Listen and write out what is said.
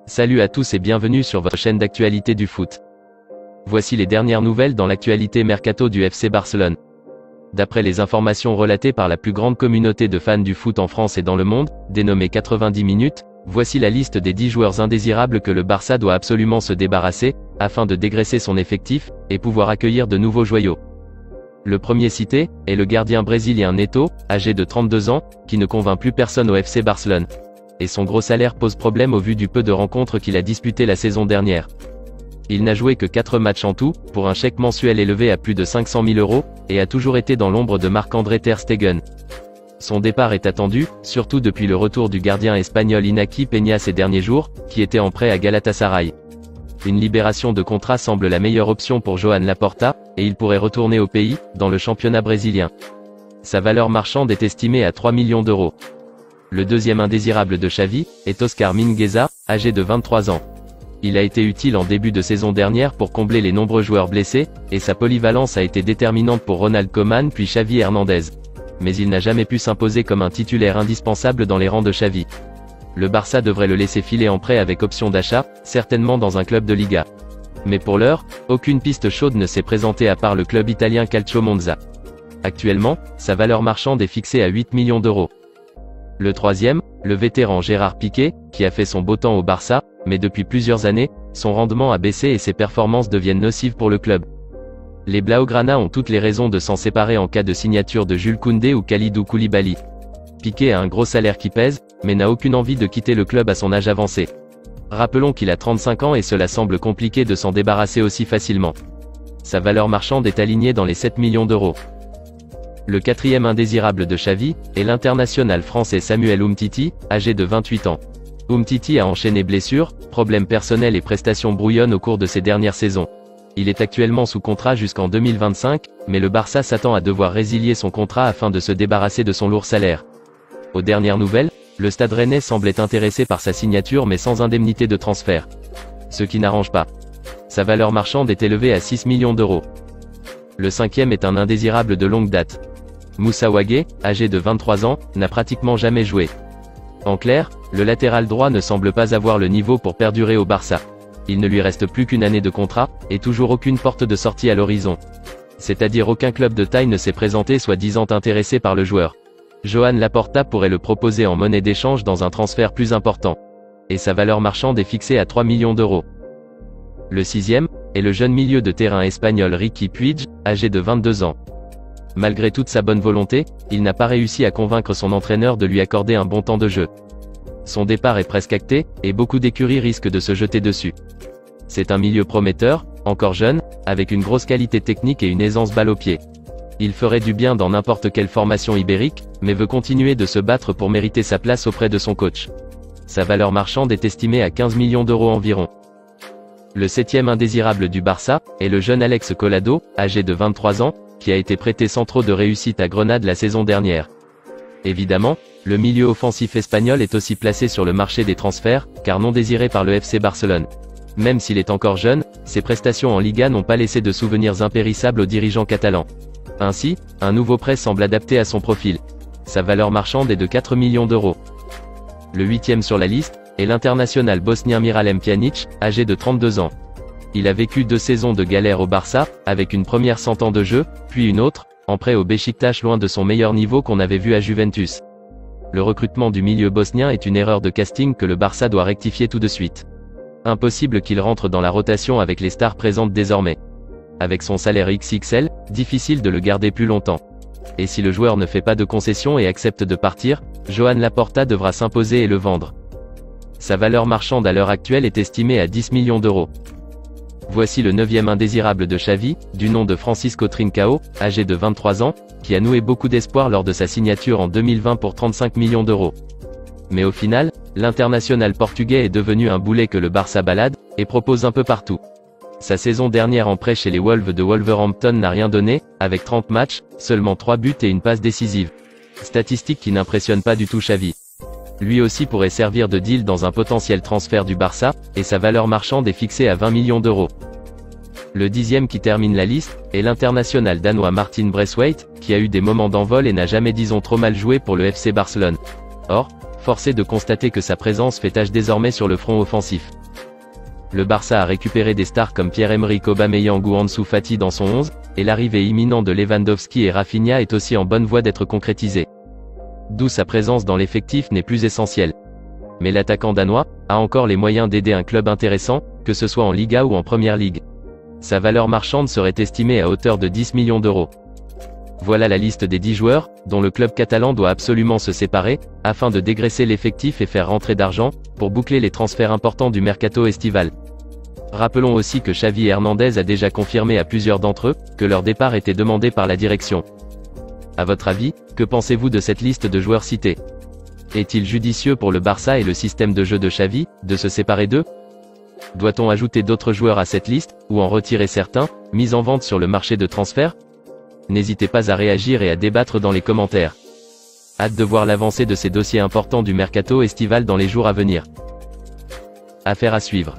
Salut à tous et bienvenue sur votre chaîne d'actualité du foot. Voici les dernières nouvelles dans l'actualité mercato du FC Barcelone. D'après les informations relatées par la plus grande communauté de fans du foot en France et dans le monde, dénommée 90 minutes, voici la liste des 10 joueurs indésirables que le Barça doit absolument se débarrasser, afin de dégraisser son effectif, et pouvoir accueillir de nouveaux joyaux. Le premier cité, est le gardien brésilien Neto, âgé de 32 ans, qui ne convainc plus personne au FC Barcelone. Et son gros salaire pose problème au vu du peu de rencontres qu'il a disputées la saison dernière. Il n'a joué que 4 matchs en tout, pour un chèque mensuel élevé à plus de 500 000 €, et a toujours été dans l'ombre de Marc-André ter Stegen. Son départ est attendu, surtout depuis le retour du gardien espagnol Iñaki Peña ces derniers jours, qui était en prêt à Galatasaray. Une libération de contrat semble la meilleure option pour Joan Laporta, et il pourrait retourner au pays, dans le championnat brésilien. Sa valeur marchande est estimée à 3 millions €. Le deuxième indésirable de Xavi, est Oscar Mingueza, âgé de 23 ans. Il a été utile en début de saison dernière pour combler les nombreux joueurs blessés, et sa polyvalence a été déterminante pour Ronald Koeman puis Xavi Hernandez. Mais il n'a jamais pu s'imposer comme un titulaire indispensable dans les rangs de Xavi. Le Barça devrait le laisser filer en prêt avec option d'achat, certainement dans un club de Liga. Mais pour l'heure, aucune piste chaude ne s'est présentée à part le club italien Calcio Monza. Actuellement, sa valeur marchande est fixée à 8 millions €. Le troisième, le vétéran Gérard Piqué, qui a fait son beau temps au Barça, mais depuis plusieurs années, son rendement a baissé et ses performances deviennent nocives pour le club. Les Blaugrana ont toutes les raisons de s'en séparer en cas de signature de Jules Koundé ou Kalidou Koulibaly. Piqué a un gros salaire qui pèse, mais n'a aucune envie de quitter le club à son âge avancé. Rappelons qu'il a 35 ans et cela semble compliqué de s'en débarrasser aussi facilement. Sa valeur marchande est alignée dans les 7 millions €. Le quatrième indésirable de Xavi, est l'international français Samuel Umtiti, âgé de 28 ans. Umtiti a enchaîné blessures, problèmes personnels et prestations brouillonnes au cours de ces dernières saisons. Il est actuellement sous contrat jusqu'en 2025, mais le Barça s'attend à devoir résilier son contrat afin de se débarrasser de son lourd salaire. Aux dernières nouvelles, le Stade Rennais semblait intéressé par sa signature mais sans indemnité de transfert. Ce qui n'arrange pas. Sa valeur marchande est élevée à 6 millions €. Le cinquième est un indésirable de longue date. Moussa Wagué, âgé de 23 ans, n'a pratiquement jamais joué. En clair, le latéral droit ne semble pas avoir le niveau pour perdurer au Barça. Il ne lui reste plus qu'une année de contrat, et toujours aucune porte de sortie à l'horizon. C'est-à-dire aucun club de taille ne s'est présenté soi-disant intéressé par le joueur. Joan Laporta pourrait le proposer en monnaie d'échange dans un transfert plus important. Et sa valeur marchande est fixée à 3 millions €. Le sixième, est le jeune milieu de terrain espagnol Riqui Puig, âgé de 22 ans. Malgré toute sa bonne volonté, il n'a pas réussi à convaincre son entraîneur de lui accorder un bon temps de jeu. Son départ est presque acté, et beaucoup d'écuries risquent de se jeter dessus. C'est un milieu prometteur, encore jeune, avec une grosse qualité technique et une aisance balle au pied. Il ferait du bien dans n'importe quelle formation ibérique, mais veut continuer de se battre pour mériter sa place auprès de son coach. Sa valeur marchande est estimée à 15 millions € environ. Le septième indésirable du Barça, est le jeune Alex Collado, âgé de 23 ans, qui a été prêté sans trop de réussite à Grenade la saison dernière. Évidemment, le milieu offensif espagnol est aussi placé sur le marché des transferts, car non désiré par le FC Barcelone. Même s'il est encore jeune, ses prestations en Liga n'ont pas laissé de souvenirs impérissables aux dirigeants catalans. Ainsi, un nouveau prêt semble adapté à son profil. Sa valeur marchande est de 4 millions €. Le huitième sur la liste, est l'international bosnien Miralem Pjanic, âgé de 32 ans. Il a vécu 2 saisons de galère au Barça, avec une première 100 ans de jeu, puis une autre, en prêt au Beşiktaş loin de son meilleur niveau qu'on avait vu à Juventus. Le recrutement du milieu bosnien est une erreur de casting que le Barça doit rectifier tout de suite. Impossible qu'il rentre dans la rotation avec les stars présentes désormais. Avec son salaire XXL, difficile de le garder plus longtemps. Et si le joueur ne fait pas de concessions et accepte de partir, Joan Laporta devra s'imposer et le vendre. Sa valeur marchande à l'heure actuelle est estimée à 10 millions €. Voici le neuvième indésirable de Xavi, du nom de Francisco Trincao, âgé de 23 ans, qui a noué beaucoup d'espoir lors de sa signature en 2020 pour 35 millions €. Mais au final, l'international portugais est devenu un boulet que le Barça balade, et propose un peu partout. Sa saison dernière en prêt chez les Wolves de Wolverhampton n'a rien donné, avec 30 matchs, seulement 3 buts et une passe décisive. Statistique qui n'impressionne pas du tout Xavi. Lui aussi pourrait servir de deal dans un potentiel transfert du Barça, et sa valeur marchande est fixée à 20 millions €. Le dixième qui termine la liste, est l'international danois Martin Braithwaite, qui a eu des moments d'envol et n'a jamais disons trop mal joué pour le FC Barcelone. Or, force est de constater que sa présence fait tache désormais sur le front offensif. Le Barça a récupéré des stars comme Pierre-Emerick Aubameyang ou Ansu Fati dans son 11, et l'arrivée imminente de Lewandowski et Rafinha est aussi en bonne voie d'être concrétisée. D'où sa présence dans l'effectif n'est plus essentielle. Mais l'attaquant danois a encore les moyens d'aider un club intéressant, que ce soit en Liga ou en Première Ligue. Sa valeur marchande serait estimée à hauteur de 10 millions d'euros. Voilà la liste des 10 joueurs, dont le club catalan doit absolument se séparer, afin de dégraisser l'effectif et faire rentrer d'argent, pour boucler les transferts importants du mercato estival. Rappelons aussi que Xavi Hernandez a déjà confirmé à plusieurs d'entre eux, que leur départ était demandé par la direction. À votre avis, que pensez-vous de cette liste de joueurs cités? Est-il judicieux pour le Barça et le système de jeu de Xavi, de se séparer d'eux? Doit-on ajouter d'autres joueurs à cette liste, ou en retirer certains, mis en vente sur le marché de transfert? N'hésitez pas à réagir et à débattre dans les commentaires. Hâte de voir l'avancée de ces dossiers importants du mercato estival dans les jours à venir. Affaire à suivre.